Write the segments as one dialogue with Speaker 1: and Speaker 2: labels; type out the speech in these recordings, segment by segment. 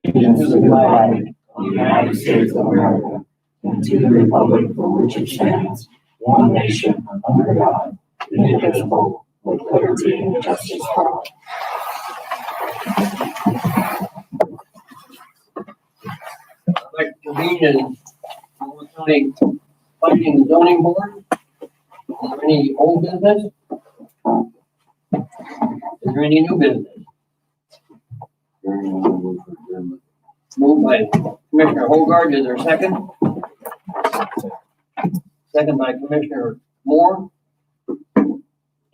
Speaker 1: Against the flag of the United States of America, and to the republic for which it stands, one nation under God, indivisible, with liberty and justice for all.
Speaker 2: I'd like to convene in Walworth County Planning and Zoning Board. Is there any old business? Is there any new business? Moved by Commissioner Hogard. Is there a second? Second by Commissioner Moore.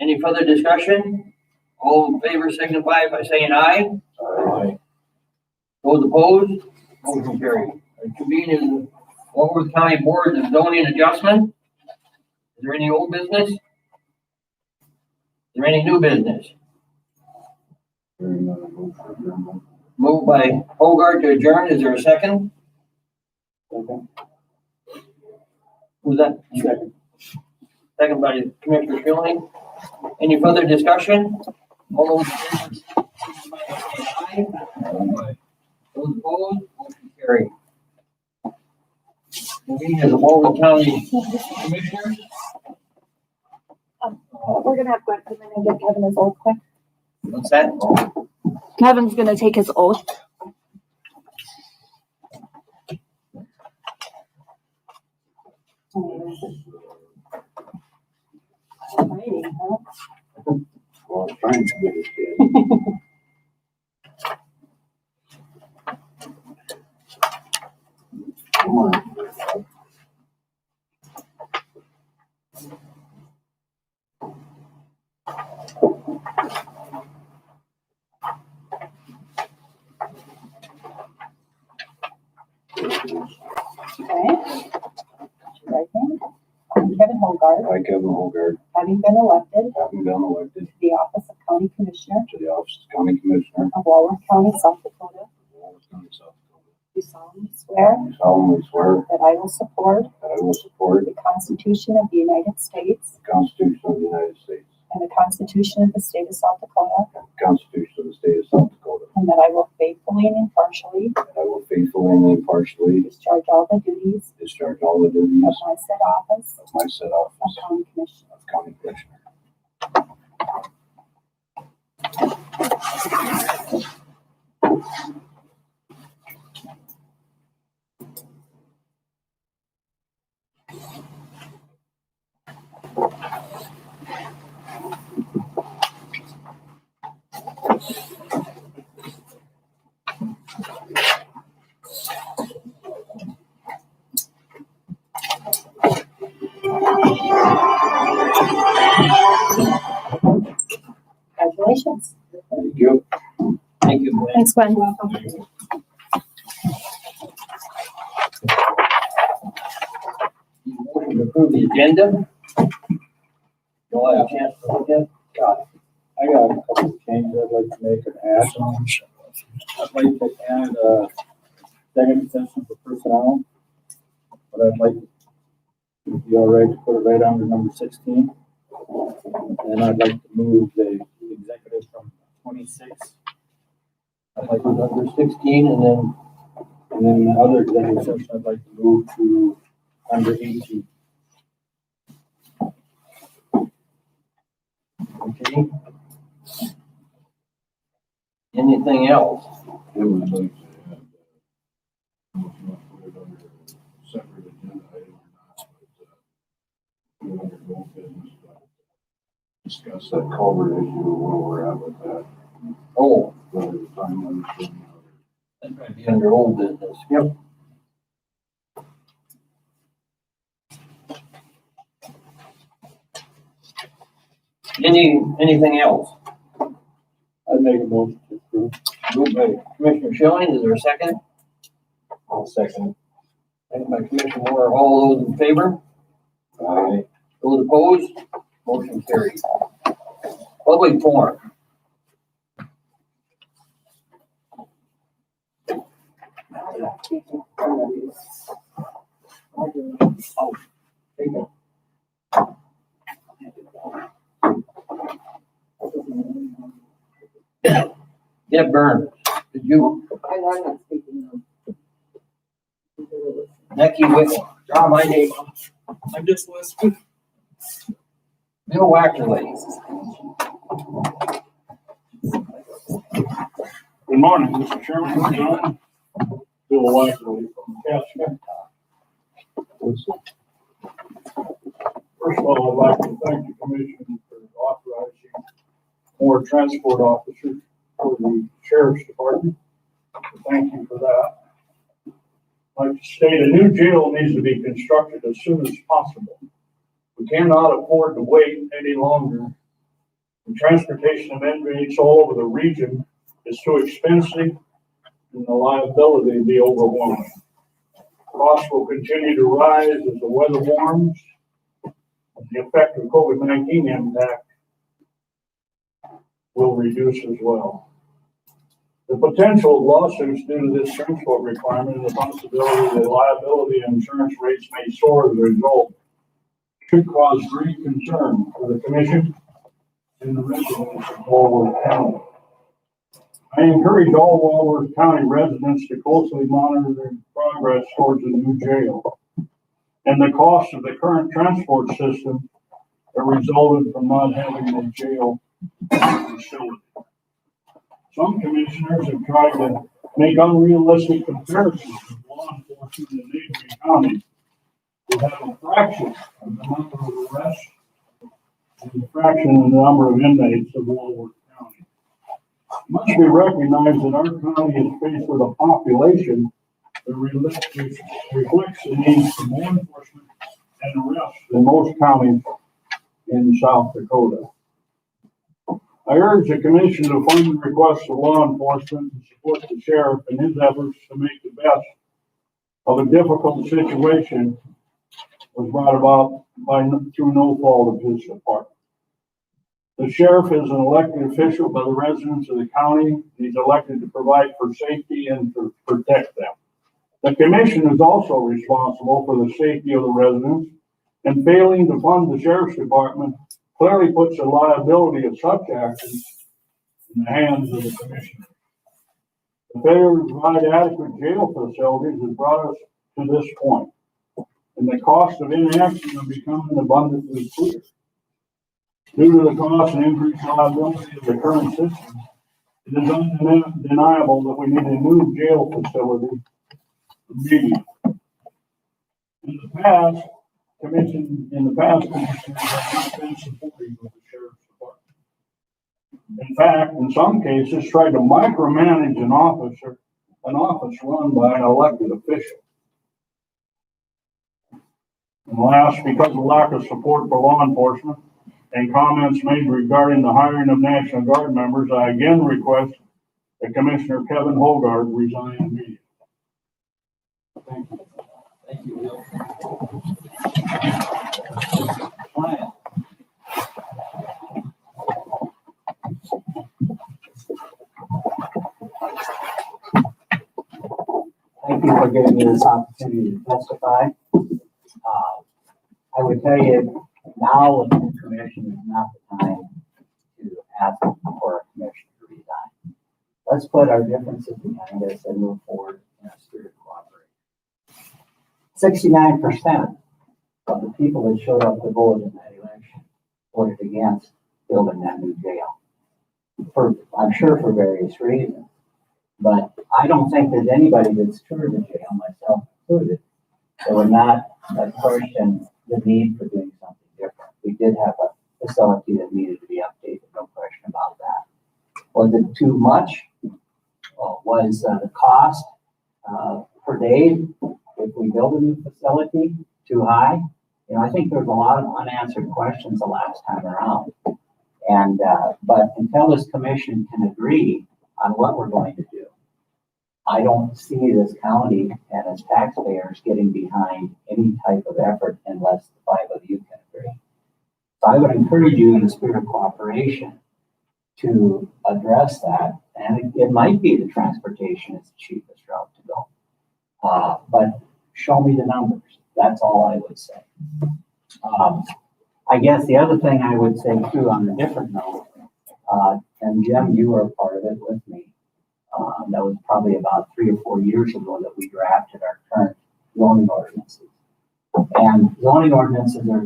Speaker 2: Any further discussion? All in favor signify by saying aye.
Speaker 3: Aye.
Speaker 2: Those opposed? Motion carried. I convene in Walworth County Board of Zoning Adjustment. Is there any old business? Is there any new business? Moved by Hogard to adjourn. Is there a second? Who's that? Second. Second by Commissioner Schilling. Any further discussion? All those in favor, signify by saying aye. Those opposed? Motion carried. Convene as the Walworth County Commissioners.
Speaker 4: We're gonna have Gwen come in and get Kevin his oath quick.
Speaker 2: What's that?
Speaker 4: Kevin's gonna take his oath.
Speaker 3: Well, I'm trying to get it. Come on.
Speaker 4: Okay. Right hand. Kevin Hogard,
Speaker 3: I, Kevin Hogard,
Speaker 4: having been elected
Speaker 3: having been elected
Speaker 4: to the office of County Commissioner
Speaker 3: to the office of County Commissioner
Speaker 4: of Walworth County, South Dakota,
Speaker 3: of Walworth County, South Dakota,
Speaker 4: do solemnly swear
Speaker 3: do solemnly swear
Speaker 4: that I will support
Speaker 3: that I will support
Speaker 4: the Constitution of the United States
Speaker 3: the Constitution of the United States
Speaker 4: and the Constitution of the State of South Dakota,
Speaker 3: and the Constitution of the State of South Dakota,
Speaker 4: and that I will faithfully and impartially
Speaker 3: and I will faithfully and impartially
Speaker 4: discharge all the duties
Speaker 3: discharge all the duties
Speaker 4: of my said office
Speaker 3: of my said
Speaker 4: of
Speaker 3: office
Speaker 4: County Commissioner.
Speaker 3: of County Commissioner.
Speaker 4: Congratulations.
Speaker 3: Thank you.
Speaker 2: Thank you, Gwen.
Speaker 4: Thanks, Gwen.
Speaker 2: Motion to approve the agenda. You'll have a chance to look at it. Got it.
Speaker 5: I got a couple of changes I'd like to make and add. I'd like to add a second session for personnel. But I'd like to be all right to put it right under number 16. And I'd like to move the executive from 26. I'd like to
Speaker 2: Number 16,
Speaker 5: and then the other executive session I'd like to move to under 18.
Speaker 2: okay. Anything else?
Speaker 3: I would like to add, I don't know if you want to put it under a separate agenda item or not, but, put it under old business, but discuss that culvert issue, where we're at with that,
Speaker 2: Oh,
Speaker 3: whether the timeline is getting out.
Speaker 2: that might be under old business. Yep. Anything else?
Speaker 5: I'd make a motion to approve.
Speaker 2: Moved by Commissioner Schilling. Is there a second?
Speaker 3: I'll second.
Speaker 2: Second by Commissioner Moore. All those in favor?
Speaker 3: Aye.
Speaker 2: Those opposed? Motion carried. Public forum. Oh, there you go. Deb Burns, did you,
Speaker 6: I'm not speaking of.
Speaker 2: Becky Whitmore, John, my name,
Speaker 6: I'm just listening.
Speaker 2: Bill Wackerly.
Speaker 3: Good morning, Mr. Chairman. John. Bill Wackerly from Cassia. First of all, I'd like to thank the commission for authorizing more transport officers for the sheriff's department. Thank you for that. I'd like to state a new jail needs to be constructed as soon as possible. We cannot afford to wait any longer. The transportation of inmates all over the region is too expensive and the liability will be overwhelming. Costs will continue to rise as the weather warms. The effect of COVID-19 impact will reduce as well. The potential of lawsuits due to this transport requirement and the possibility that liability and insurance rates may soar as a result should cause great concern for the commission and the residents of Walworth County. I encourage all Walworth County residents to closely monitor their progress towards a new jail and the cost of the current transport system that resulted from not having a jail facility. Some commissioners have tried to make unrealistic comparisons with law enforcement in neighboring counties who have a fraction of the number of arrests and a fraction of the number of inmates of Walworth County. It must be recognized that our county is faced with a population that reflects the need for more enforcement and arrests than most counties in South Dakota. I urge the commission to fund the requests of law enforcement and support the sheriff in his efforts to make the best of a difficult situation was brought about through no fault of his department. The sheriff is an elected official by the residents of the county. He's elected to provide for safety and to protect them. The commission is also responsible for the safety of the residents, and failing to fund the sheriff's department clearly puts the liability of such actions in the hands of the commissioner. The failure to provide adequate jail facilities has brought us to this point, and the cost of inaction are becoming abundantly clear. Due to the cost and increased liability of the current system, it is undeniable that we need a new jail facility immediately. In the past, commissioners have not been supportive of the sheriff's department. In fact, in some cases, tried to micromanage an office run by an elected official. And last, because of lack of support for law enforcement and comments made regarding the hiring of National Guard members, I again request that Commissioner Kevin Hogard resign immediately. Thank you.
Speaker 2: Thank you, Bill. Ryan.
Speaker 7: Thank you for giving me this opportunity to testify. I would tell you, now with the commission is not the time to ask for a commission to resign. Let's put our differences behind us and move forward in a spirit of cooperation. 69% of the people that showed up to vote in that election voted against building that new jail. I'm sure for various reasons. But I don't think there's anybody that's toured the jail, myself included, that would not question the need for doing something different. We did have a facility that needed to be updated, no question about that. Was it too much? Was the cost per day, if we build a new facility, too high? You know, I think there's a lot of unanswered questions the last time around. And but until this commission can agree on what we're going to do, I don't see this county and its taxpayers getting behind any type of effort unless the five of you can agree. So I would encourage you in the spirit of cooperation to address that. And it might be the transportation is the cheapest route to go. But show me the numbers. That's all I would say. I guess the other thing I would say too, on a different note, and Jim, you were a part of it with me. That was probably about 3 or 4 years ago that we drafted our current zoning ordinances. And zoning ordinances are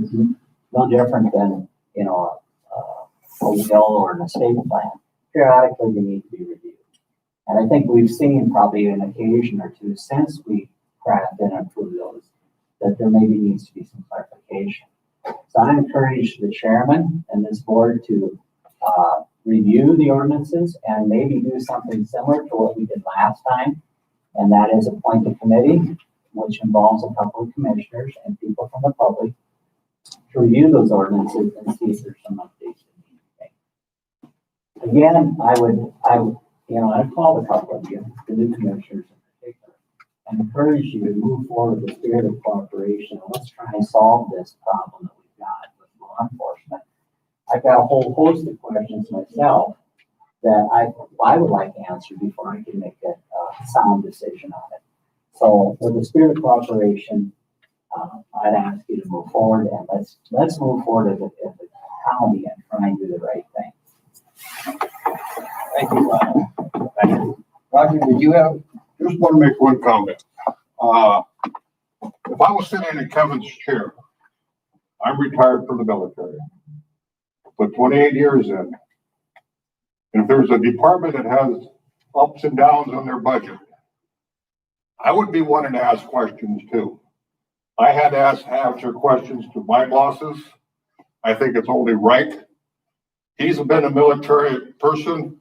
Speaker 7: no different than, you know, a will or an estate plan. Periodically, they need to be reviewed. And I think we've seen probably an occasion or two since we crafted and approved those, that there maybe needs to be some clarification. So I encourage the chairman and this board to review the ordinances and maybe do something similar to what we did last time. And that is appoint a committee, which involves a couple of commissioners and people from the public to review those ordinances and see if there's some updates that need to be made. Again, I've called a couple of you, the new commissioners in particular, and encourage you to move forward with the spirit of cooperation. Let's try and solve this problem that we've got with law enforcement. I've got a whole host of questions myself that I would like answered before I can make a sound decision on it. So with the spirit of cooperation, I'd ask you to move forward, and let's move forward as a county and try and do the right thing.
Speaker 2: Thank you, Ron. Roger, did you have?
Speaker 3: Just want to make one comment. If I was sitting in Kevin's chair, I'm retired from the military, but 28 years in, if there's a department that has ups and downs on their budget, I would be wanting to ask questions too. I had to answer questions to my bosses. I think it's only right. He's been a military person.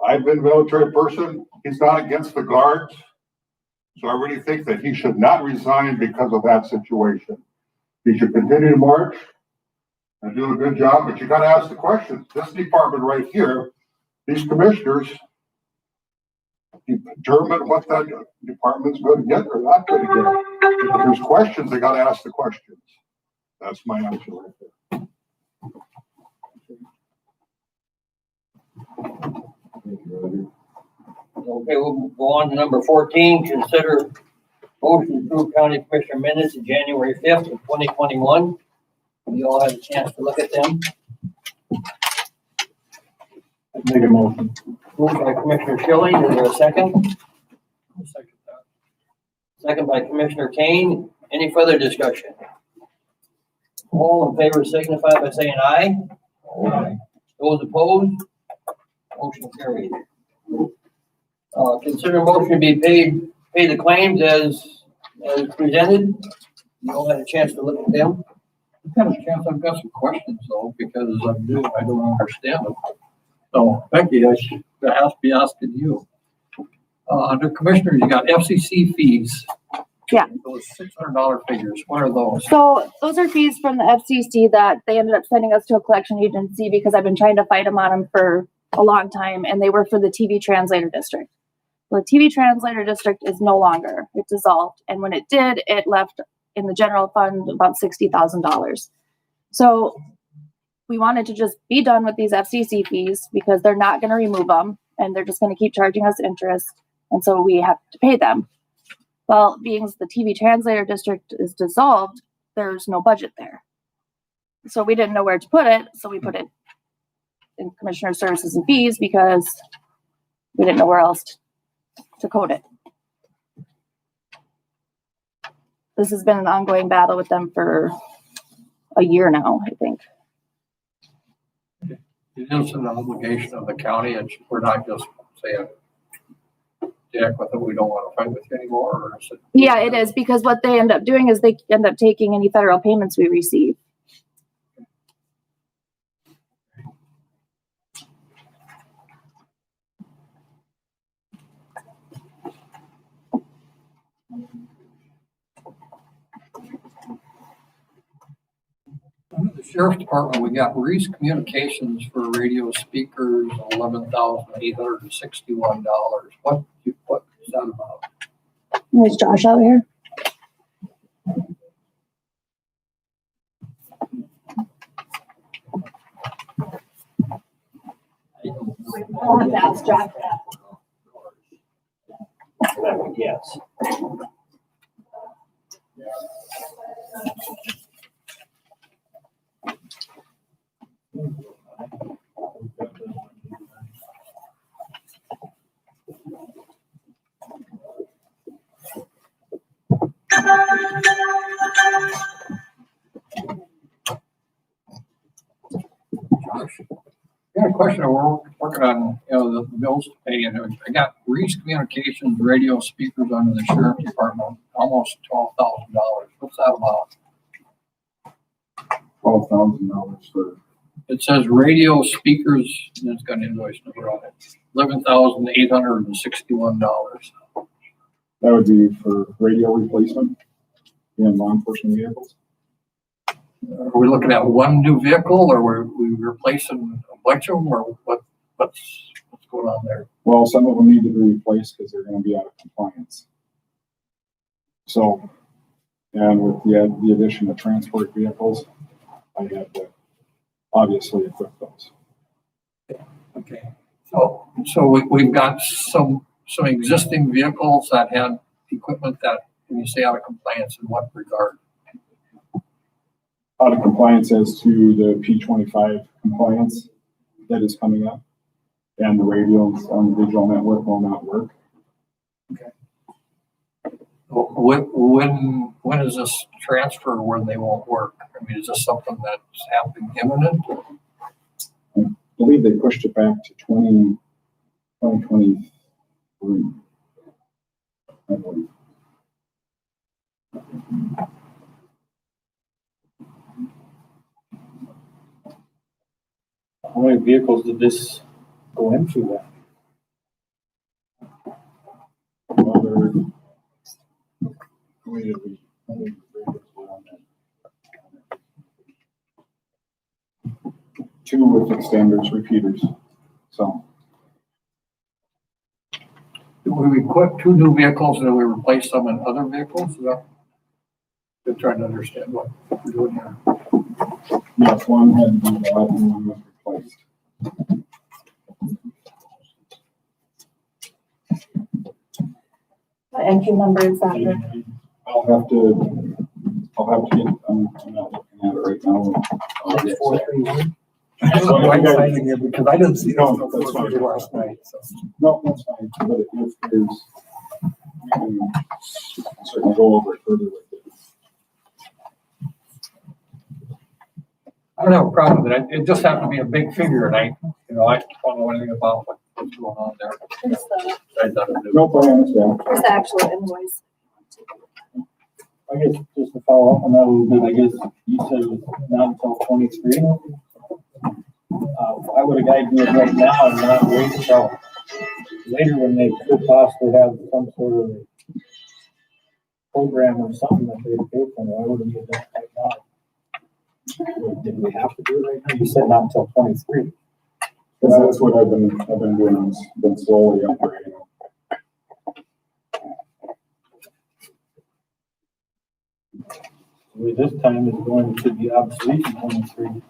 Speaker 3: I've been a military person. He's not against the guards. So I really think that he should not resign because of that situation. He should continue to march and do a good job, but you got to ask the questions. This department right here, these commissioners, determine what that department's going to get or not going to get. If there's questions, they got to ask the questions. That's my answer right there.
Speaker 2: Okay, we'll go on to number 14. Consider motion to approve county commissioner minutes of January 5th of 2021. You all had a chance to look at them.
Speaker 5: Make a motion.
Speaker 2: Moved by Commissioner Schilling. Is there a second? Second by Commissioner Kane. Any further discussion? All in favor signify by saying aye. Aye. Those opposed? Motion carried. Consider motion to be pay the claims as presented. You all had a chance to look at them.
Speaker 6: I've got some questions though, because I don't understand them. So Becky, I should have to be asking you. Under commissioners, you got FCC fees.
Speaker 8: Yeah.
Speaker 6: Those $600 figures, what are those?
Speaker 8: So those are fees from the FCC that they ended up sending us to a collection agency because I've been trying to fight them on them for a long time, and they were for the TV translator district. The TV translator district is no longer, it dissolved. And when it did, it left in the general fund about $60,000. So we wanted to just be done with these FCC fees because they're not going to remove them and they're just going to keep charging us interest. And so we have to pay them. Well, being the TV translator district is dissolved, there's no budget there. So we didn't know where to put it. So we put it in commissioner services and fees because we didn't know where else to code it. This has been an ongoing battle with them for a year now, I think.
Speaker 6: It is an obligation of the county, and we're not just saying, Jack, with it, we don't want to fight with you anymore, or is it?
Speaker 8: Yeah, it is, because what they end up doing is they end up taking any federal payments we receive.
Speaker 6: Under the sheriff's department, we got Reese Communications for radio speakers, $11,861. What is that about?
Speaker 8: There's Josh out here.
Speaker 2: That's Josh. I would guess.
Speaker 6: Josh, I got a question. We're working on, the bills to pay, and I got Reese Communications radio speakers under the sheriff department, almost $12,000. What's that about?
Speaker 5: $12,000 for,
Speaker 6: It says radio speakers, and it's got an invoice number on it. $11,861.
Speaker 5: that would be for radio replacement in law enforcement vehicles.
Speaker 6: Are we looking at one new vehicle, or are we replacing a bunch of them, or what's going on there?
Speaker 5: Well, some of them need to be replaced because they're gonna be out of compliance. So, and with the addition of transport vehicles, I had to obviously equip those.
Speaker 6: Okay, so we've got some existing vehicles that had equipment that, when you say out of compliance, in what regard?
Speaker 5: Out of compliance as to the P25 compliance that is coming up, and the radios on the digital network will not work.
Speaker 6: When is this transfer when they won't work? I mean, is this something that's happening imminent?
Speaker 5: I believe they pushed it back to 2023. I believe.
Speaker 9: How many vehicles did this go into then?
Speaker 5: Another, wait, how many vehicles were on that? 2 with extenders, repeaters. So
Speaker 6: We equip 2 new vehicles and then we replace some in other vehicles? Is that? I'm trying to understand what we're doing here.
Speaker 5: yes, one had to be bought and one was replaced.
Speaker 4: What entry number is that? Rick?
Speaker 5: I'll have to get, I'm not looking at it right now. I'll get-
Speaker 9: 431?
Speaker 5: So
Speaker 9: I'm
Speaker 5: I-
Speaker 9: finding it because I didn't see it
Speaker 5: No,
Speaker 9: until
Speaker 5: that's fine.
Speaker 9: 4:30 last night, so.
Speaker 5: No, that's fine, but if there's, we can certainly go over it further with it.
Speaker 6: I don't have a problem with it. It just happened to be a big figure and I don't know anything about what's going on there.
Speaker 8: Here's the,
Speaker 6: I thought it was-
Speaker 5: Nope, I understand.
Speaker 8: here's the actual invoice.
Speaker 9: I guess just to follow up on that a little bit, I guess you said it was not until 23. Why would a guy do it right now and not wait until later when they could possibly have some sort of program or something that they pay for? Why would he do that right now? Did we have to do it right now? You said not until 23.
Speaker 5: Because that's what I've been doing, is been slowly upgrading.
Speaker 9: With this time is going to be obsolete in 23.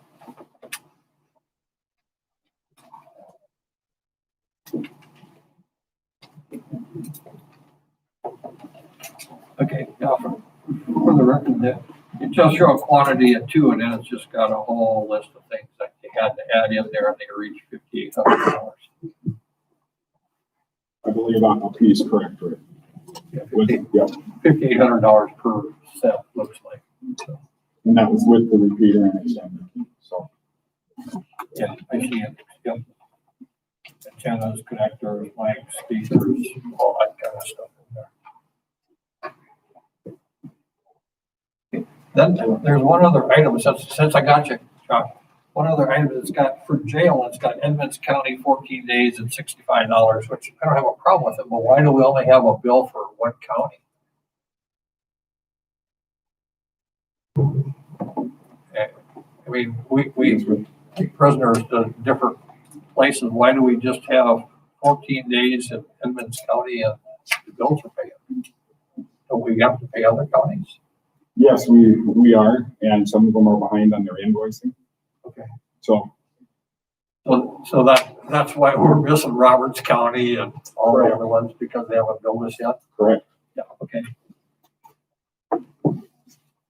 Speaker 6: Okay, now for the record, that it just show a quantity of 2 and then it's just got a whole list of things that they had to add in there and they reached $5,800.
Speaker 5: I believe on a piece, correct, right? Yeah,
Speaker 6: $5,800 per set, looks like. So,
Speaker 5: and that was with the repeater and extender, so.
Speaker 6: yeah, I see it. Yep. Antennas, connectors, mics, speakers, all that kind of stuff in there. Then there's one other item, since I got you, Josh. One other item that's got for jail, it's got Edmonds County 14 days and $65, which I don't have a problem with it, but why do we only have a bill for one county? I mean, we take prisoners to different places. Why do we just have 14 days in Edmonds County and the bills are paid? Don't we have to pay other counties?
Speaker 5: Yes, we are, and some of them are behind on their invoicing.
Speaker 6: Okay.
Speaker 5: So
Speaker 6: So that's why we're missing Roberts County and all the other ones, because they haven't built this yet?
Speaker 5: Correct.
Speaker 6: Yeah, okay.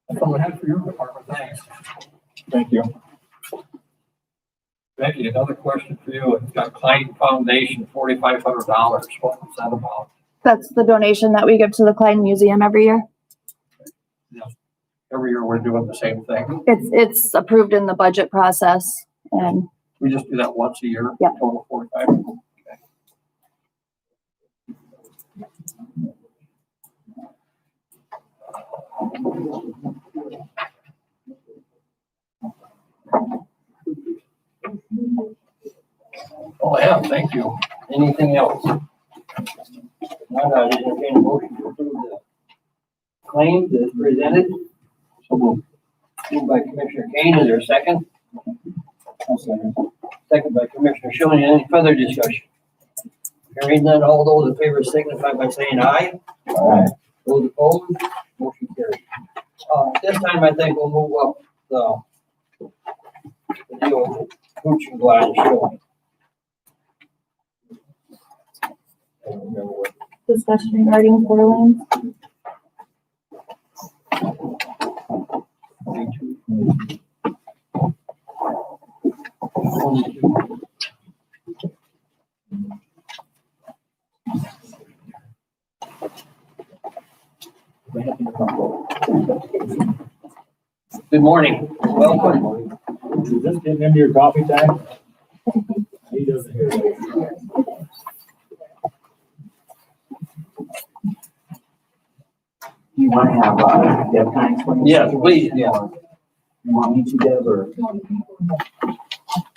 Speaker 6: That's all I had for your department, thanks.
Speaker 5: Thank you.
Speaker 6: Becky, another question for you. It's got Klein Foundation, $4,500. What was that about?
Speaker 8: That's the donation that we give to the Klein Museum every year.
Speaker 6: Every year we're doing the same thing.
Speaker 8: It's approved in the budget process, and
Speaker 6: We just do that once a year?
Speaker 8: Yeah.
Speaker 6: Total 45? Okay. Oh, I have, thank you.
Speaker 2: Anything else? Not, I entertain a motion to approve the claims as presented.
Speaker 6: So moved.
Speaker 2: Moved by Commissioner Kane, is there a second? Second by Commissioner Schilling, any further discussion? Hearing none, all those in favor signify by saying aye.
Speaker 7: Aye.
Speaker 2: Those opposed, motion carried. This time I think we'll move up the deal with Hooch and Gladys Schilling. I don't remember what.
Speaker 8: discussion regarding 4 lanes.
Speaker 2: Good morning, welcome.
Speaker 5: Is this getting into your coffee time? He doesn't hear that.
Speaker 7: You want to have, Deb kind of explain?
Speaker 2: Yes, please.
Speaker 7: Yeah. You want me to, Deb, or?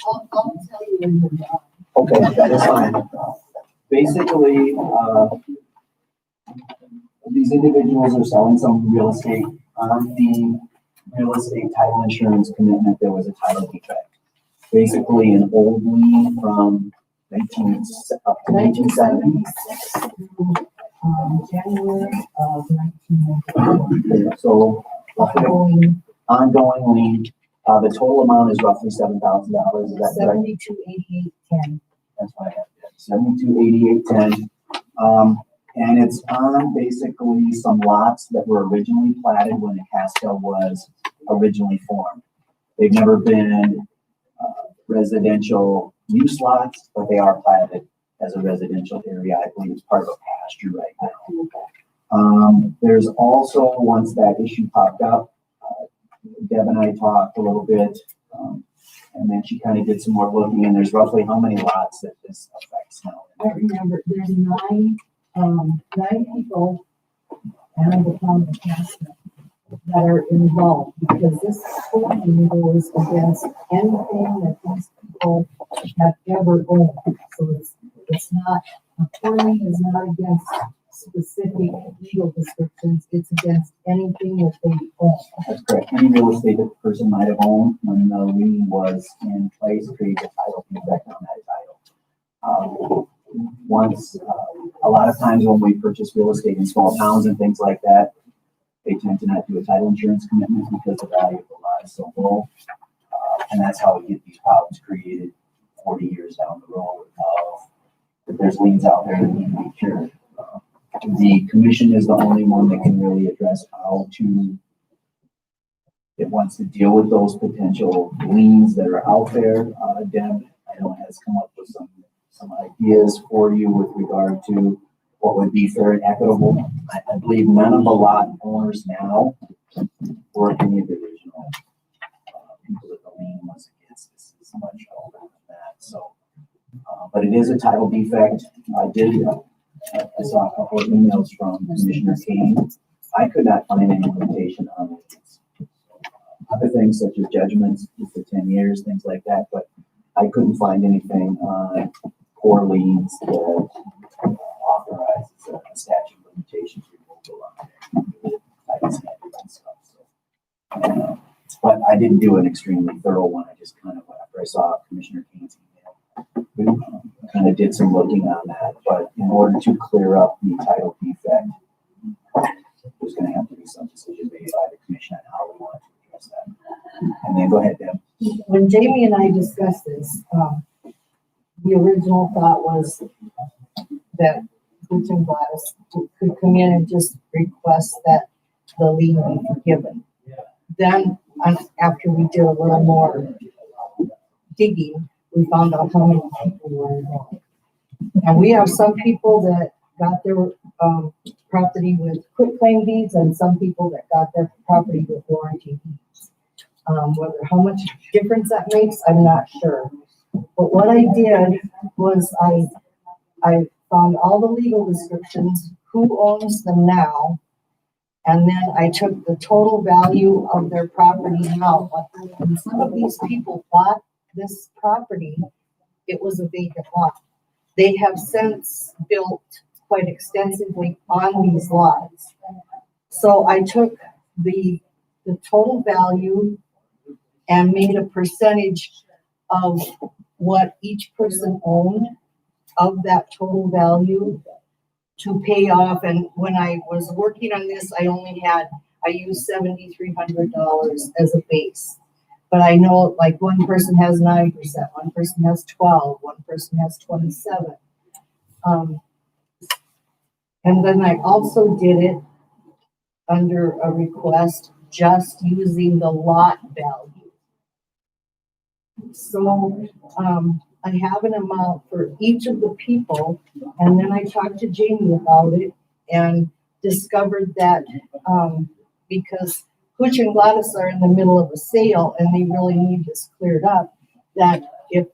Speaker 1: I'll tell you when you're done.
Speaker 7: Okay, that is fine. Basically, these individuals are selling some real estate. On the real estate title insurance commitment, there was a title defect. Basically, an old lien from 1970.
Speaker 1: January of 1991.
Speaker 7: So, ongoing lien. The total amount is roughly $7,000. Is that correct?
Speaker 1: 728810.
Speaker 7: That's what I have. 728810. And it's on basically some lots that were originally platted when the Castel was originally formed. They've never been residential use lots, but they are platted as a residential area. I believe it's part of a pasture right now. There's also, once that issue popped up, Deb and I talked a little bit, and then she kind of did some more looking, and there's roughly how many lots that this affects now?
Speaker 1: I remember there's nine people and the town of Castle that are involved, because this whole thing goes against anything that these people have ever owned. So it's not, a lien is not against specific legal descriptions, it's against anything that they own.
Speaker 7: That's correct. Any real estate that the person might have owned when the lien was in place creates a title defect on that title. Once, a lot of times when we purchase real estate in small towns and things like that, they tend to not do a title insurance commitment because the value of the lot is so low. And that's how we get these problems created 40 years down the road that there's liens out there that need to be cured. The commission is the only one that can really address how to, it wants to deal with those potential liens that are out there. Deb, I know, has come up with some ideas for you with regard to what would be fair and equitable. I believe none of the lot owners now were any of the original people that the lien was against. This is much older than that. So, but it is a title defect. I saw a couple of emails from Commissioner Kane. I could not find any limitation on liens. Other things such as judgments for 10 years, things like that, but I couldn't find anything on core liens that authorizes a statute of limitations removal on there. Title standards and stuff. So, but I didn't do an extremely thorough one. I just kind of, after I saw Commissioner Kane's email, we kind of did some looking on that. But in order to clear up the title defect, there's going to have to be some decision made by the commission on how we want to address that. And then go ahead, Deb.
Speaker 1: When Jamie and I discussed this, the original thought was that Butch and Gladys could come in and just request that the lien be forgiven. Then, after we did a little more digging, we found out how many people were involved. And we have some people that got their property with quitclaim deeds and some people that got their property with warranty deeds. How much difference that makes, I'm not sure. But what I did was I found all the legal descriptions, who owns them now, and then I took the total value of their property now. When some of these people bought this property, it was a vacant lot. They have since built quite extensively on these lots. So I took the total value and made a percentage of what each person owned of that total value to pay off. And when I was working on this, I used $7,300 as a base. But I know like one person has 9%, one person has 12, one person has 27. And then I also did it under a request just using the lot value. So I have an amount for each of the people, and then I talked to Jamie about it and discovered that because Butch and Gladys are in the middle of a sale and they really need this cleared up, that if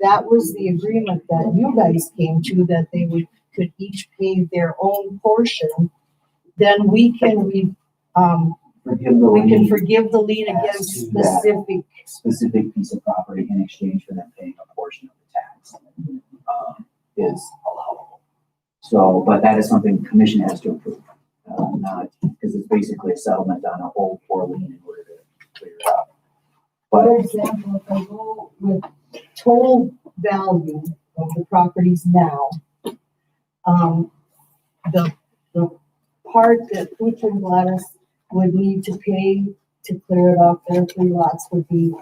Speaker 1: that was the agreement that you guys came to, that they could each pay their own portion, then we can forgive the lien against
Speaker 7: specific piece of property in exchange for them paying a portion of the tax is allowable. So, but that is something the commission has to approve, not because it's basically a settlement on a whole poor lien in order to clear it up. But
Speaker 1: for example, if I go with total value of the properties now, the part that Butch and Gladys would need to pay to clear it off their 3 lots would be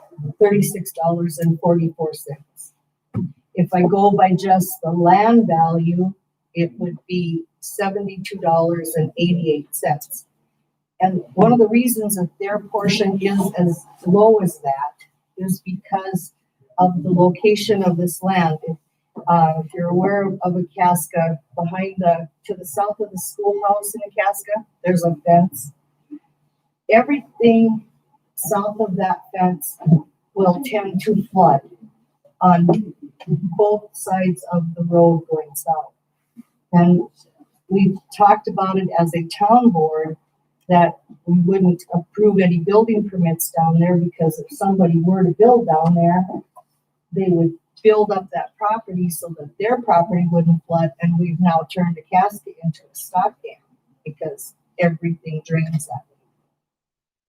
Speaker 1: $36.44. If I go by just the land value, it would be $72.88. And one of the reasons that their portion is as low as that is because of the location of this land. If you're aware of Icaska, to the south of the schoolhouse in Icaska, there's a fence. Everything south of that fence will tend to flood on both sides of the road going south. And we've talked about it as a town board that we wouldn't approve any building permits down there because if somebody were to build down there, they would build up that property so that their property wouldn't flood. And we've now turned Icaska into a stock dam because everything drains that way.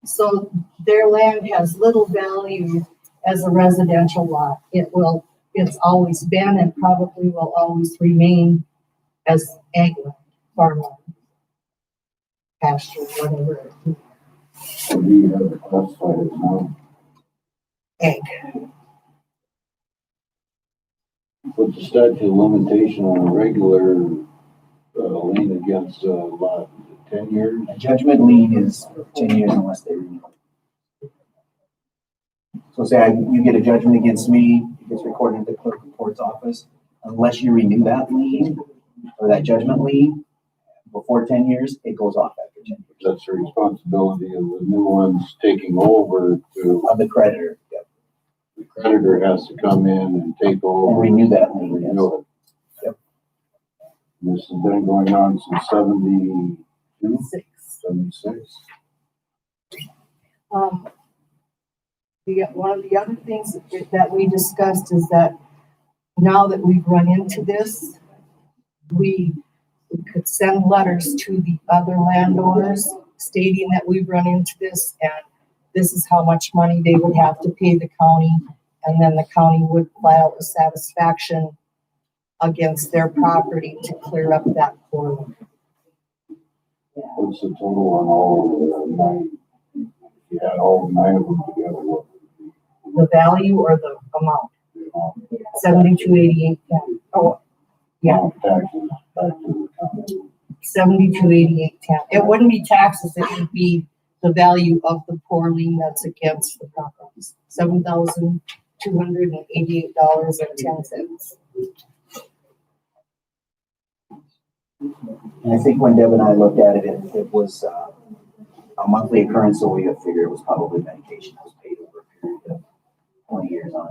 Speaker 1: So their land has little value as a residential lot. It's always been and probably will always remain as ag land, farmland, pasture, whatever.
Speaker 5: What do you have it classified as now?
Speaker 1: Ag.
Speaker 5: What's the statute of limitation on a regular lien against lot? 10 years?
Speaker 7: a judgment lien is 10 years unless they renew it. So say you get a judgment against me, it gets recorded at the clerk of court's office. Unless you renew that lien or that judgment lien before 10 years, it goes off after 10 years.
Speaker 5: That's the responsibility of the new ones taking over
Speaker 7: Of the creditor, yep.
Speaker 5: the creditor has to come in and take over.
Speaker 7: And renew that lien,
Speaker 5: Renew it.
Speaker 7: Yep.
Speaker 5: This has been going on since 72, 76.
Speaker 1: One of the other things that we discussed is that now that we've run into this, we could send letters to the other landowners stating that we've run into this and this is how much money they would have to pay the county, and then the county would file a satisfaction against their property to clear up that poor.
Speaker 5: What's the total on all of the 9? If you had all 9 of them together, what?
Speaker 1: The value or the amount? 7288 10. Oh, yeah,
Speaker 3: Taxes back to the county.
Speaker 1: 7288 10. It wouldn't be taxes, it would be the value of the poor lien that's against the properties. $7,288.10.
Speaker 7: And I think when Deb and I looked at it, it was a monthly occurrence, so we figured it was probably medication that was paid over a period of 20 years on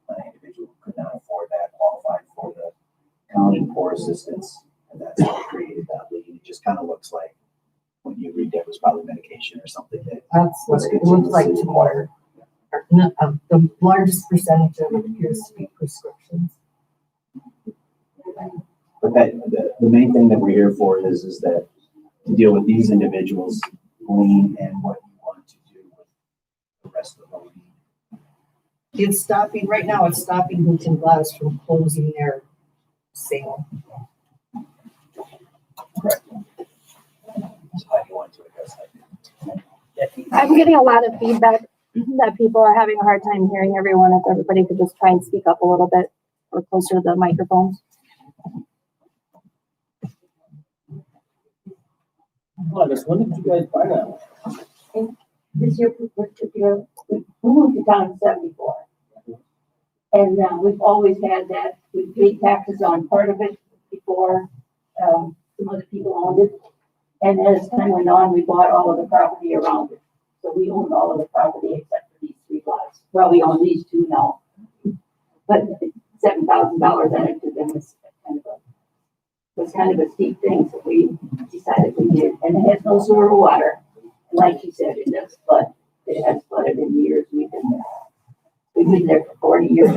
Speaker 7: an individual who could not afford that, qualified for the county poor assistance, and that's what created that lien. It just kind of looks like when you read that, it was probably medication or something that
Speaker 1: That's what
Speaker 7: was
Speaker 1: it looks like
Speaker 7: continuously
Speaker 1: to me.
Speaker 7: required.
Speaker 1: The largest percentage of it appears to be prescriptions.
Speaker 7: But the main thing that we're here for is that to deal with these individuals' lien and what you want to do with the rest of the lien.
Speaker 1: It's stopping, right now, it's stopping Meetine Glass from closing their sale.
Speaker 7: Correct. So how do you want to address that?
Speaker 8: I'm getting a lot of feedback that people are having a hard time hearing everyone. If everybody could just try and speak up a little bit or closer to the microphones.
Speaker 2: When did you guys buy that?
Speaker 10: This year, we moved to town in 74. And we've always had that. We paid taxes on part of it before some other people owned it. And as time went on, we bought all of the property around it. So we own all of the property except for these 3 lots. Well, we own these 2 now. But $7,000 on it to them was kind of a steep thing, so we decided we did. And it has no sewer or water. And like you said, it does flood. It has flooded in years. We've been there for 40 years.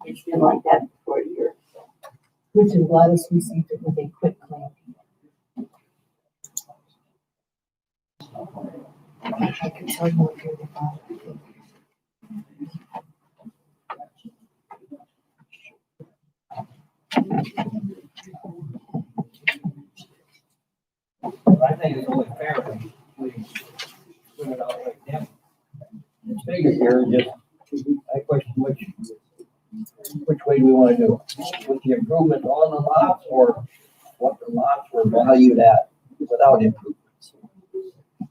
Speaker 10: It's been like that for 40 years.
Speaker 1: Which is Gladys received it with a quick claim. I can tell you what you're about.
Speaker 2: I think it's only fair that we put it out like that. It's figured here, just, I question which way do we want to do? With the improvement on the lots or what the lots were valued at without improvements?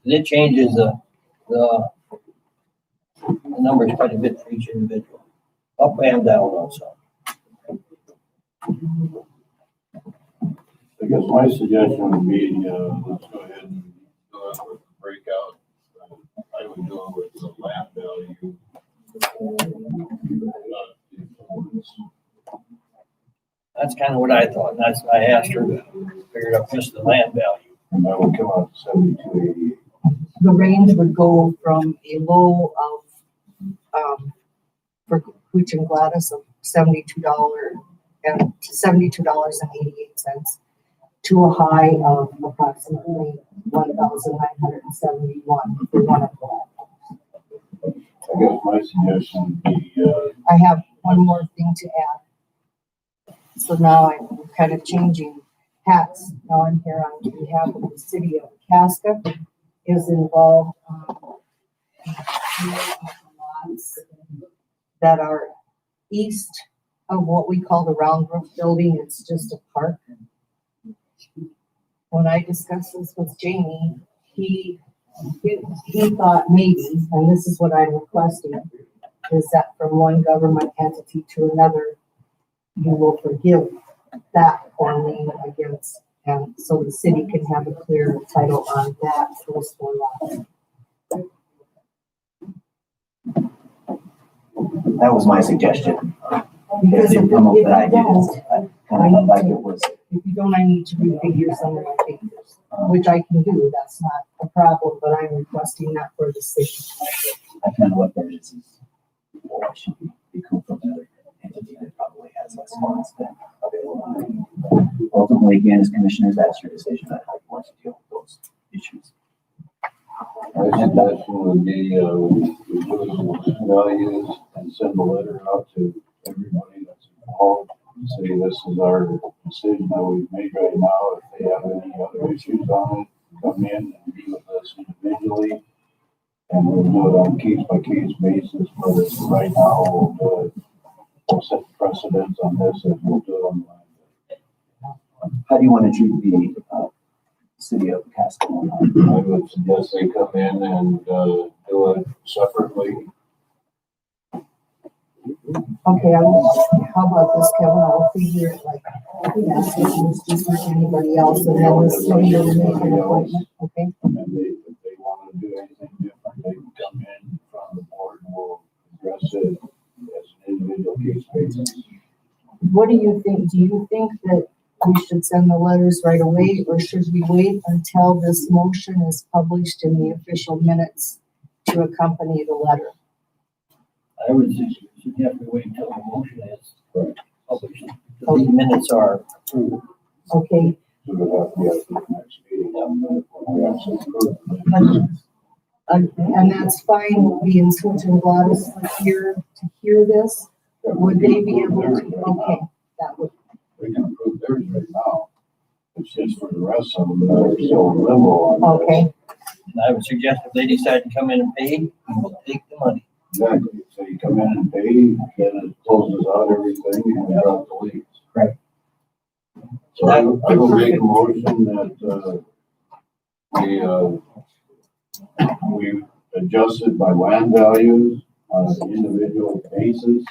Speaker 2: And it changes the numbers quite a bit for each individual, up and down also.
Speaker 3: I guess my suggestion would be, let's go ahead and do it with the breakout. I would do it with the land value.
Speaker 2: That's kind of what I thought. That's, I asked her to figure out just the land value.
Speaker 3: And that would come out to 7288.
Speaker 1: The range would go from a low of, for Hooch and Gladys of $72 and to $72.88 to a high of approximately $1,971 for one of them.
Speaker 3: I guess my suggestion would be,
Speaker 1: I have one more thing to add. So now I'm kind of changing hats. Now I'm here on behalf of the city of Casca is involved lots that are east of what we call the round roof building. It's just a park. When I discussed this with Jamie, he thought maybe, and this is what I'm requesting, is that from one government entity to another, you will forgive that or lien against, and so the city can have a clear title on that first 4 lots.
Speaker 7: That was my suggestion.
Speaker 1: Because
Speaker 7: It didn't come up
Speaker 1: if
Speaker 7: that I
Speaker 1: you
Speaker 7: did.
Speaker 1: don't,
Speaker 7: I kind of felt like it was,
Speaker 1: if you don't, I need to refigure some of my figures, which I can do. That's not a problem, but I'm requesting that for the city.
Speaker 7: I kind of looked at it as, well, I should be cool from another entity that probably has less funds than available. Ultimately, again, as commissioners, that's your decision on how you want to deal with those issues.
Speaker 3: my suggestion would be, we do the land values and send a letter out to everybody that's involved. And say, this is our decision that we've made right now. If they have any other issues on it, come in and meet with us individually. And we'll do it on a case by case basis, but right now, we'll do it
Speaker 5: we'll set precedents on this and we'll do it online.
Speaker 7: How do you want to treat the, city of Casco?
Speaker 5: I would suggest they come in and, do it separately.
Speaker 4: Okay, how about this, Kevin? I'll figure it like, that's just like anybody else, and then this lady will make an appointment, okay?
Speaker 5: And if they want to do anything different, they can come in front of the board and we'll address it as an individual case basis.
Speaker 4: What do you think? Do you think that we should send the letters right away, or should we wait until this motion is published in the official minutes to accompany the letter?
Speaker 2: I would suggest we wait until the motion is published. These minutes are approved.
Speaker 4: Okay,
Speaker 5: So we'll have to get to the next meeting when we actually approve it.
Speaker 4: and that's fine, being such a lot of here to hear this, would they be able to, okay, that would,
Speaker 5: We can approve theirs right now. It's just for the rest of them that are still in limbo on this.
Speaker 4: okay,
Speaker 2: And I would suggest if they decide to come in and pay, we will take the money.
Speaker 5: Exactly. So you come in and pay, then it closes out everything and you drop the leaves.
Speaker 7: Right.
Speaker 5: So I will make a motion that, we adjusted by land values on an individual basis.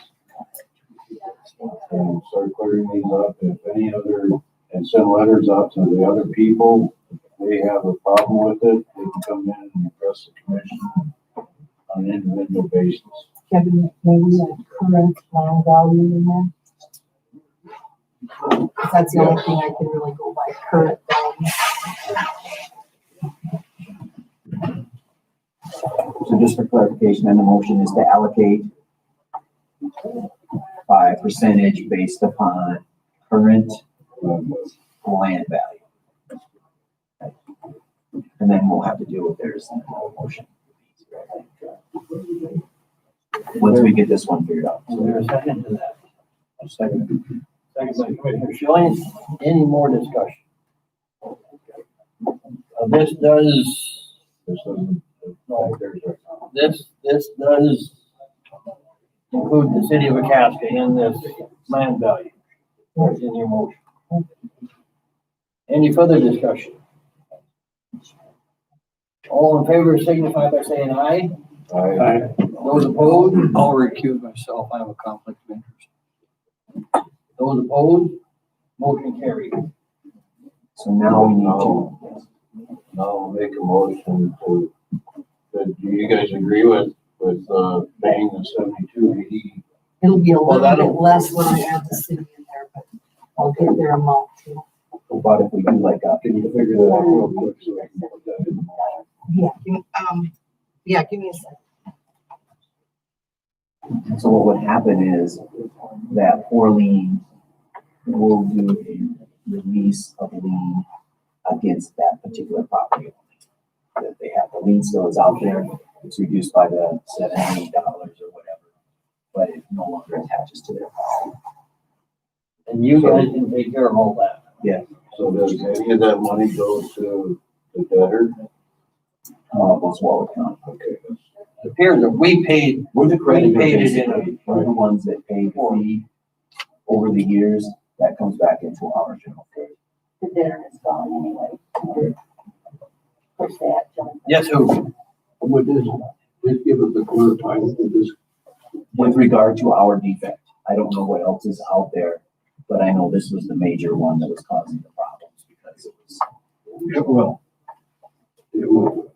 Speaker 5: And start clearing these up. If any other, and send letters out to the other people, if they have a problem with it, they can come in and address the commission on an individual basis.
Speaker 4: Kevin, maybe a current land value in there? 'Cause that's the only thing I can really go by, current value.
Speaker 7: So just for clarification, then the motion is to allocate by percentage based upon current land value. And then we'll have to deal with theirs in the motion. Once we get this one figured out.
Speaker 2: Is there a second to that?
Speaker 5: A second.
Speaker 2: Second by Commissioner Schilling. Any more discussion? This does,
Speaker 5: This doesn't, no, there's right now.
Speaker 2: this does include the city of Itasca in this land value. That's in your motion. Any further discussion? All in favor signify by saying aye.
Speaker 5: Aye.
Speaker 2: Those opposed?
Speaker 6: I'll recuse myself. I have a conflict of interest.
Speaker 2: Those opposed? Motion carried.
Speaker 7: So now we need to,
Speaker 5: Now I'll make a motion to, do you guys agree with paying the 7280?
Speaker 4: It'll be a
Speaker 2: Well,
Speaker 4: little
Speaker 2: that'll-
Speaker 4: bit less when I add the city in there, but I'll get their amount too.
Speaker 7: what if we do like a,
Speaker 5: Can you figure that out real quick so I can put that in the motion?
Speaker 4: Give me a second.
Speaker 7: so what would happen is that poor lien will do a release of lien against that particular property. That they have, the lien still is out there, it's reduced by the $7, $8 or whatever, but it no longer attaches to their property.
Speaker 2: And you guys can take care of all that.
Speaker 5: So does any of that money go to the debtor?
Speaker 7: Those Walworth County.
Speaker 5: Okay.
Speaker 2: It appears that we paid,
Speaker 7: We're the creditor,
Speaker 2: paid it in.
Speaker 7: basically. We're the ones that pay the fee over the years, that comes back into our general fund.
Speaker 10: The dinner is gone anyway. Push that, John.
Speaker 2: Yes, who?
Speaker 5: What is, just give us the clear title for this.
Speaker 7: With regard to our defect, I don't know what else is out there, but I know this was the major one that was causing the problems because it was.
Speaker 5: It will. It will.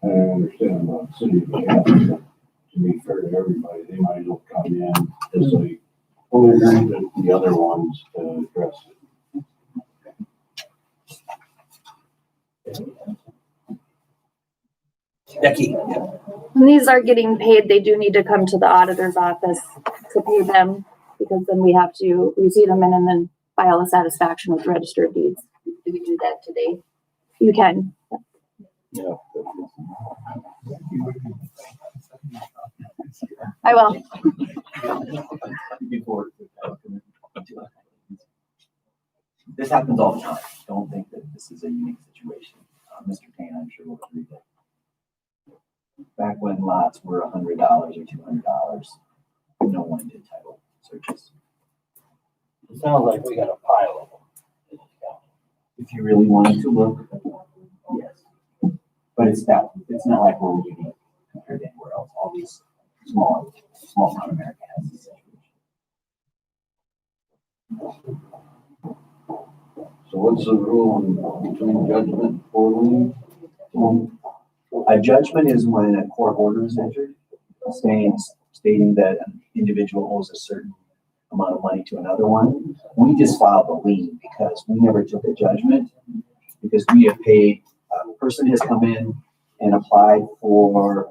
Speaker 5: I understand about the city, but to be fair to everybody, they might as well come in as a fully agree with the other ones to address it.
Speaker 2: Becky.
Speaker 8: When these are getting paid, they do need to come to the auditor's office to pay them, because then we have to receipt them and then file a satisfaction with the Register of Deeds.
Speaker 10: Do we do that today?
Speaker 8: You can.
Speaker 5: Yeah.
Speaker 8: I will.
Speaker 7: Before. This happens all the time. Don't think that this is a unique situation. back when lots were $100 or $200, no one did title searches.
Speaker 2: It sounds like we got a pile of them.
Speaker 7: If you really wanted to look, yes. But it's not like we're unique compared to anywhere else. All these small town America has this situation.
Speaker 3: So what's the rule between judgment and lien?
Speaker 7: A judgment is when a court order is entered, stating that an individual owes a certain amount of money to another one. We just filed a lien because we never took a judgment, because we have paid, a person has come in and applied for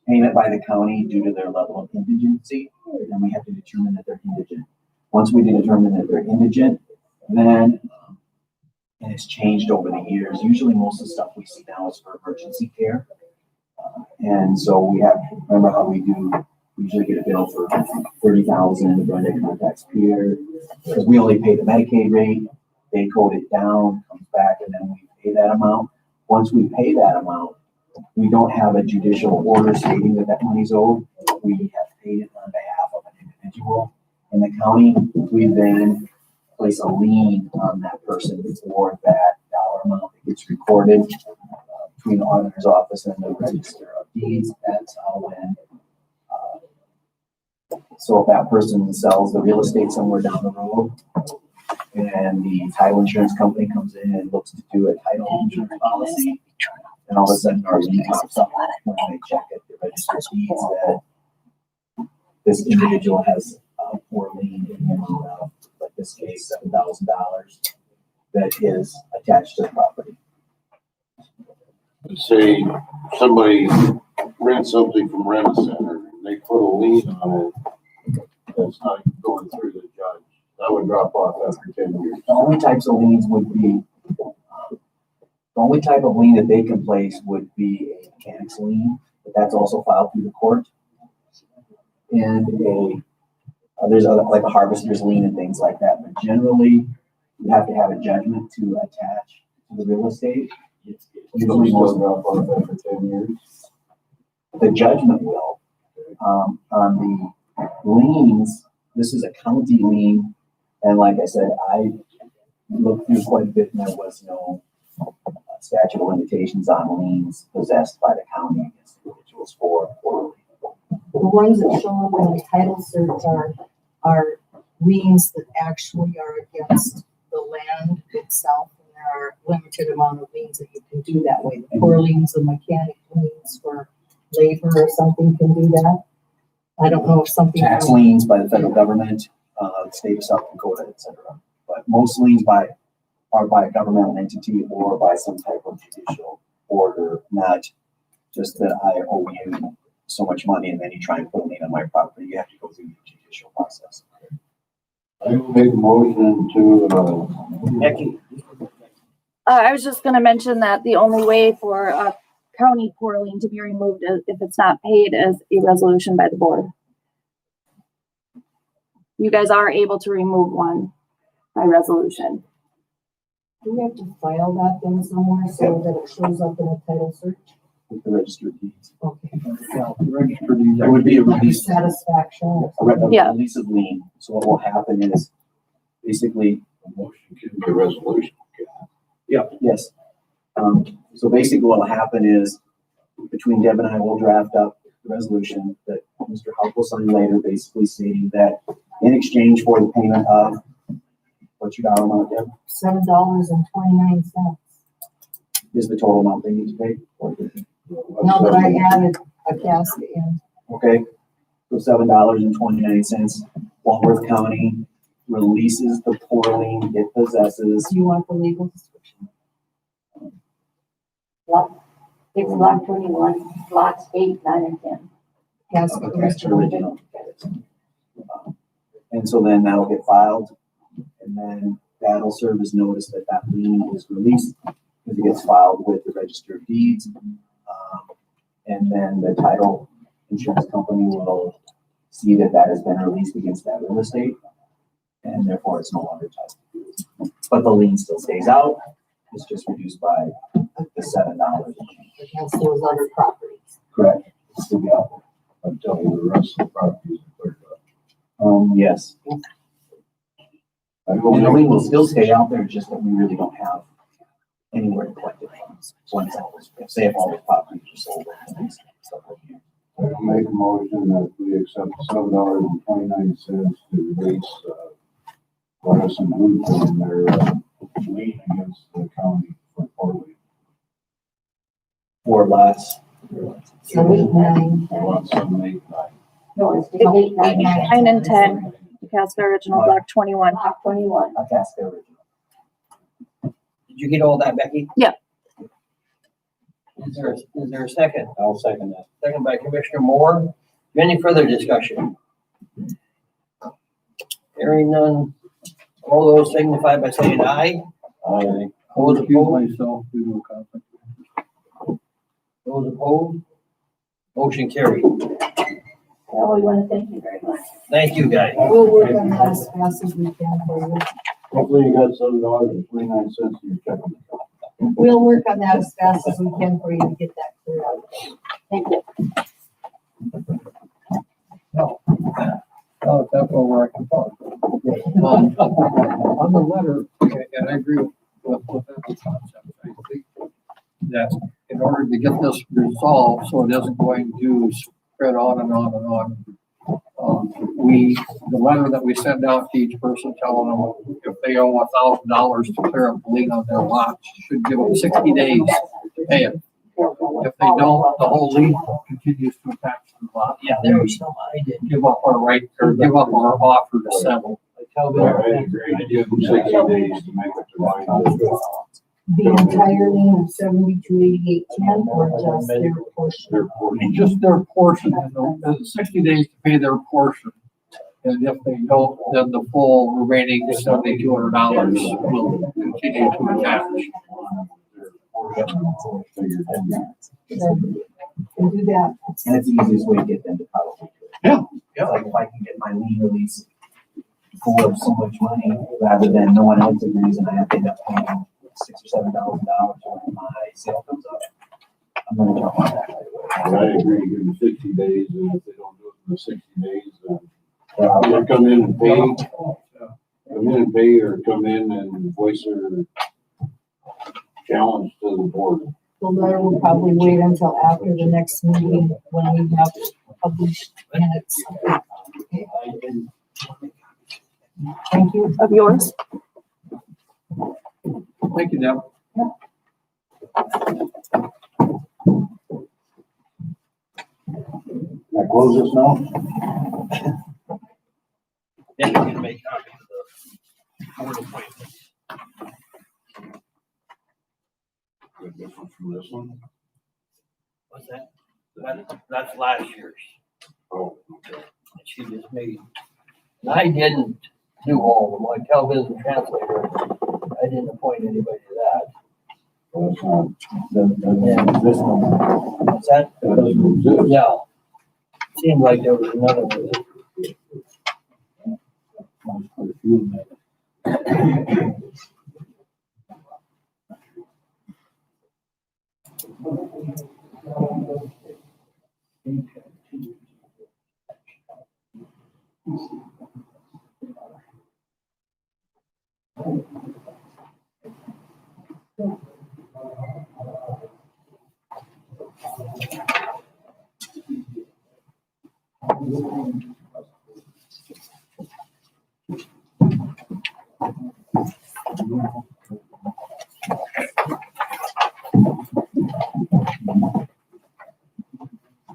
Speaker 7: payment by the county due to their level of indigency, and we have to determine that they're indigent. Once we determine that they're indigent, then, and it's changed over the years, usually most of the stuff we see now is for emergency care. And so we have, remember how we usually get a bill for $30,000, Brenda contacts Peter, because we only pay the Medicaid rate, they code it down, comes back, and then we pay that amount. Once we pay that amount, we don't have a judicial order stating that that money's owed. We have paid it on behalf of an individual in the county. We then place a lien on that person before that dollar amount gets recorded between the auditor's office and the register of deeds. That's how when, so if that person sells the real estate somewhere down the road and the title insurance company comes in and looks to do a title insurance policy, and all of a sudden our lien pops up when they check at the register of deeds that this individual has a poor lien in the amount of, in this case, $7,000 that is attached to the property.
Speaker 11: Say somebody rents something from Rent-A-Center, and they put a lien on it, that's not going through the judge. That would drop off after 10 years.
Speaker 7: The only types of liens would be, the only type of lien that they can place would be a mechanics lien, but that's also filed through the court. And there's other, like a harvester's lien and things like that, but generally you have to have a judgment to attach to the real estate. Usually most drop off after 10 years. The judgment will. On the liens, this is a county lien, and like I said, I looked through quite a bit and there was no statute of limitations on liens possessed by the county against individuals for
Speaker 4: The ones that show up in the title search are liens that actually are against the land itself. And there are limited amount of liens that you can do that way. The poor liens and mechanic liens for labor or something can do that. I don't know if something.
Speaker 7: tax liens by the federal government, state of South Dakota, etc. But most liens are by a governmental entity or by some type of judicial order, not just that I owe you so much money and then you try and put a lien on my property. You have to go through the judicial process.
Speaker 11: I will make a motion to,
Speaker 2: Becky?
Speaker 8: I was just gonna mention that the only way for a county poor lien to be removed is if it's not paid is a resolution by the board. You guys are able to remove one by resolution.
Speaker 4: Do we have to file that then somewhere so that it shows up in a title search?
Speaker 7: With the register of deeds.
Speaker 4: Okay.
Speaker 6: Register these.
Speaker 7: It would be a release,
Speaker 4: Satisfaction.
Speaker 8: Yeah.
Speaker 7: release of lien. So what will happen is basically,
Speaker 11: a motion can be a resolution.
Speaker 7: yes. So basically what will happen is between Deb and I will draft up the resolution that Mr. Houck will sign later, basically stating that in exchange for the payment of, what's your dollar amount, Deb?
Speaker 4: $7.29.
Speaker 7: Is the total amount they need to pay?
Speaker 4: Now that I added a casket in.
Speaker 7: Okay, so $7.29, Walworth County releases the poor lien it possesses.
Speaker 4: Do you want the legal description?
Speaker 10: It's lot 21, lots 8, 9, and 10.
Speaker 4: Casket.
Speaker 7: Okay, it's original. And so then that'll get filed, and then that'll serve as notice that that lien is released, because it gets filed with the Register of Deeds. And then the title insurance company will see that that has been released against that real estate, and therefore it's no longer titled. But the lien still stays out, it's just reduced by the $7.
Speaker 4: against those other properties.
Speaker 7: Correct. It's still be out
Speaker 3: Until the rest of the properties are cleared up.
Speaker 7: there. Yes. And the lien will still stay out there, just that we really don't have anywhere to collect it from. Once all this, say if all the properties are sold. And stuff like that.
Speaker 11: I make a motion that we accept $7.29 to release, Lettuce and Root from their, lien against the county for poorly.
Speaker 7: For lots.
Speaker 4: 789.
Speaker 11: Lot 7, 8, 9.
Speaker 10: No, it's 8, 9,
Speaker 8: 9 and 10, Casper Original Block 21.
Speaker 10: 21.
Speaker 7: I cast the original.
Speaker 2: Did you get all that, Becky?
Speaker 8: Yeah.
Speaker 2: Is there a second?
Speaker 5: I'll second that.
Speaker 2: Second by Commissioner Moore. Any further discussion? Hearing none. All those signify by saying aye.
Speaker 5: I
Speaker 2: Those
Speaker 6: Excuse
Speaker 2: opposed?
Speaker 6: myself due to a conflict.
Speaker 2: Those opposed? Motion carried.
Speaker 10: Well, we want to thank you very much.
Speaker 2: Thank you, guys.
Speaker 4: We'll work on that as fast as we can for you.
Speaker 11: Hopefully you got $7.29 in your checking account.
Speaker 4: We'll work on that as fast as we can for you to get that cleared out.
Speaker 8: Thank you.
Speaker 6: Oh, that's where I can talk. On the letter, and I agree with that concept, I think that in order to get this resolved, so it isn't going to spread on and on and on, the letter that we send out to each person telling them if they owe $1,000 to clear up the lien on their lot, should give them 60 days to pay it. If they don't, the whole lien continues to attach to the lot.
Speaker 2: Yeah, there was some, I did.
Speaker 6: Give up our right, or give up our offer to settle.
Speaker 2: I tell
Speaker 11: Yeah,
Speaker 2: them.
Speaker 11: I agree. I give them 60 days to make it to mine.
Speaker 4: The entire lien of 728810 or just their portion?
Speaker 11: Their portion.
Speaker 6: Just their portion, and the 60 days to pay their portion. And if they don't, then the full remaining $7,200 will continue to attach.
Speaker 4: We'll do that.
Speaker 7: And it's the easiest way to get them to probably do it.
Speaker 6: Yeah,
Speaker 7: It's like if I can get my lien release for so much money, rather than no one else agrees and I have to end up paying $6,000 or $7,000 when my sale comes up, I'm gonna jump on that right away.
Speaker 11: I agree, give them 60 days, and if they don't do it in the 60 days, then they come in and pay, or come in and voice their challenge to the board.
Speaker 4: The letter will probably wait until after the next meeting when we have published minutes. Okay. Thank you.
Speaker 8: Of yours?
Speaker 6: thank you, Deb.
Speaker 11: Can I close this now?
Speaker 2: Then you can make copies of the board appointments.
Speaker 11: Good difference from this one?
Speaker 2: What's that? That's last year's.
Speaker 11: Oh, okay.
Speaker 2: that she just made. And I didn't do all of them, like tell business translator, I didn't appoint anybody to that.
Speaker 11: Well, it's not, this one.
Speaker 2: What's that?
Speaker 11: It doesn't exist.
Speaker 2: Yeah. Seemed like there was another one.
Speaker 5: Quite a few of them.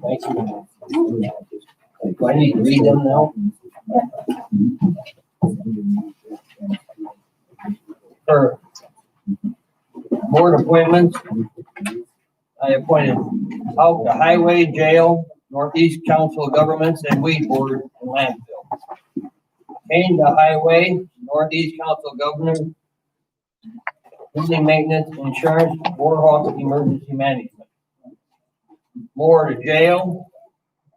Speaker 2: Thank you. Do I need to read them now? For board appointments, I appointed out the highway, jail, northeast council of governments, and weed board and landfill. Change the highway, northeast council of government, building maintenance, insurance, boardwalk, emergency management. More to jail,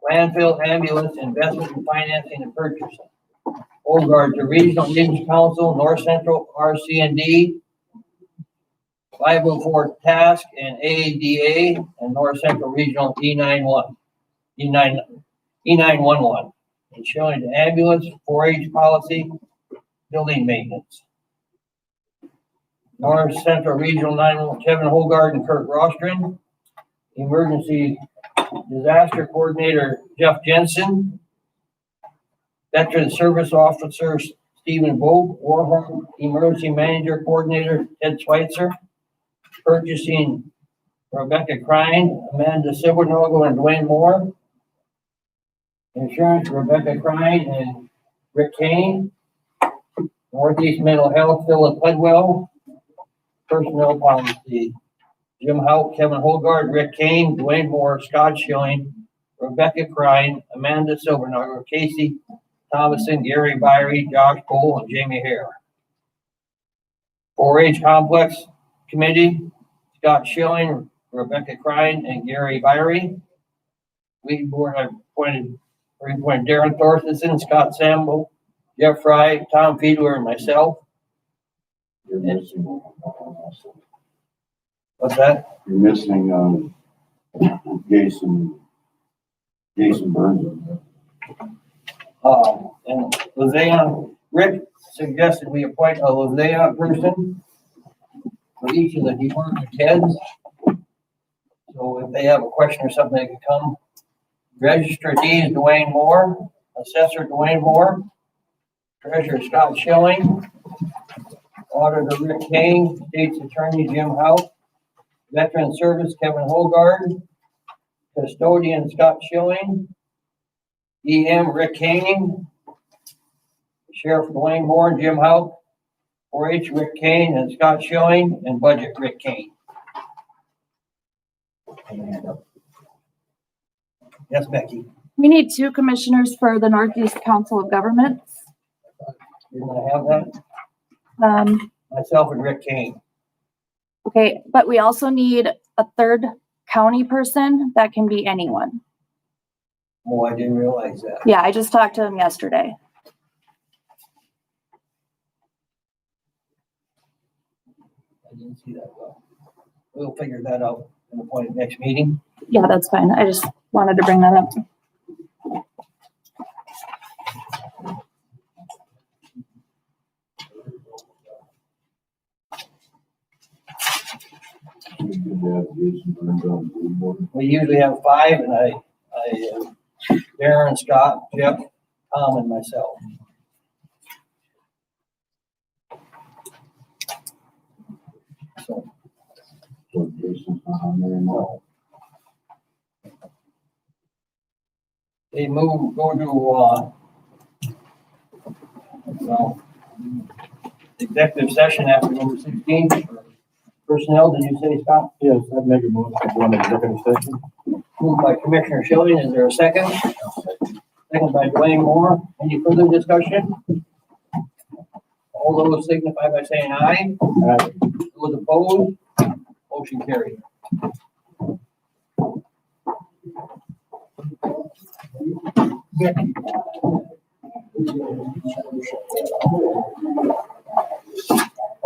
Speaker 2: landfill, ambulance, investment and financing and purchasing. Bogard to regional needs council, north central RC&D. 504 Task and ADA and North Central Regional E911. And showing the ambulance, 4-H policy, building maintenance. North Central Regional 911, Kevin Holgard and Kurt Rostron. Emergency Disaster Coordinator, Jeff Jensen. Veteran Service Officer, Stephen Vogt. Warhol Emergency Manager Coordinator, Ted Schweitzer. Purchasing, Rebecca Crine, Amanda Silvernagle, and Dwayne Moore. Insurance, Rebecca Crine and Rick Kane. Northeast Mental Health, Philip Ledwell. Personnel policy, Jim Hout, Kevin Holgard, Rick Kane, Dwayne Moore, Scott Schilling, Rebecca Crine, Amanda Silvernagle, Casey Thomason, Gary Byrie, Josh Cole, and Jamie Hare. 4-H Complex Committee, Scott Schilling, Rebecca Crine, and Gary Byrie. Weed Board, I appointed Darren Thorstensen, Scott Sample, Jeff Fry, Tom Fiedler, and myself.
Speaker 11: You're missing.
Speaker 2: What's that?
Speaker 11: You're missing, Jason Burns.
Speaker 2: And Liaison, Rick suggested we appoint a liaison person for each of the department heads. So if they have a question or something, they can come. Register Deeds, Dwayne Moore. Assessor, Dwayne Moore. Treasurer, Scott Schilling. Auditor, Rick Kane. State's Attorney, Jim Hout. Veteran Service, Kevin Holgard. Custodian, Scott Schilling. EM, Rick Kane. Sheriff, Dwayne Moore and Jim Hout. 4-H, Rick Kane and Scott Schilling. And Budget, Rick Kane. Yes, Becky.
Speaker 8: We need 2 commissioners for the Northeast Council of Governments.
Speaker 2: You're gonna have that? Myself and Rick Kane.
Speaker 8: Okay, but we also need a 3rd county person. That can be anyone.
Speaker 2: Oh, I didn't realize that.
Speaker 8: Yeah, I just talked to him yesterday.
Speaker 2: I didn't see that well. We'll figure that out in the point of next meeting.
Speaker 8: Yeah, that's fine. I just wanted to bring that up.
Speaker 2: We usually have 5 and I Darren, Scott, Jeff, Tom, and myself. So, they go to, executive session after number 16 for personnel. Did you say, Scott?
Speaker 9: Yes, I'd make a motion to go into executive session.
Speaker 2: Moved by Commissioner Schilling. Is there a second? Second by Dwayne Moore. Any further discussion? All those signify by saying aye.
Speaker 9: Aye.
Speaker 2: Those opposed? Motion carried.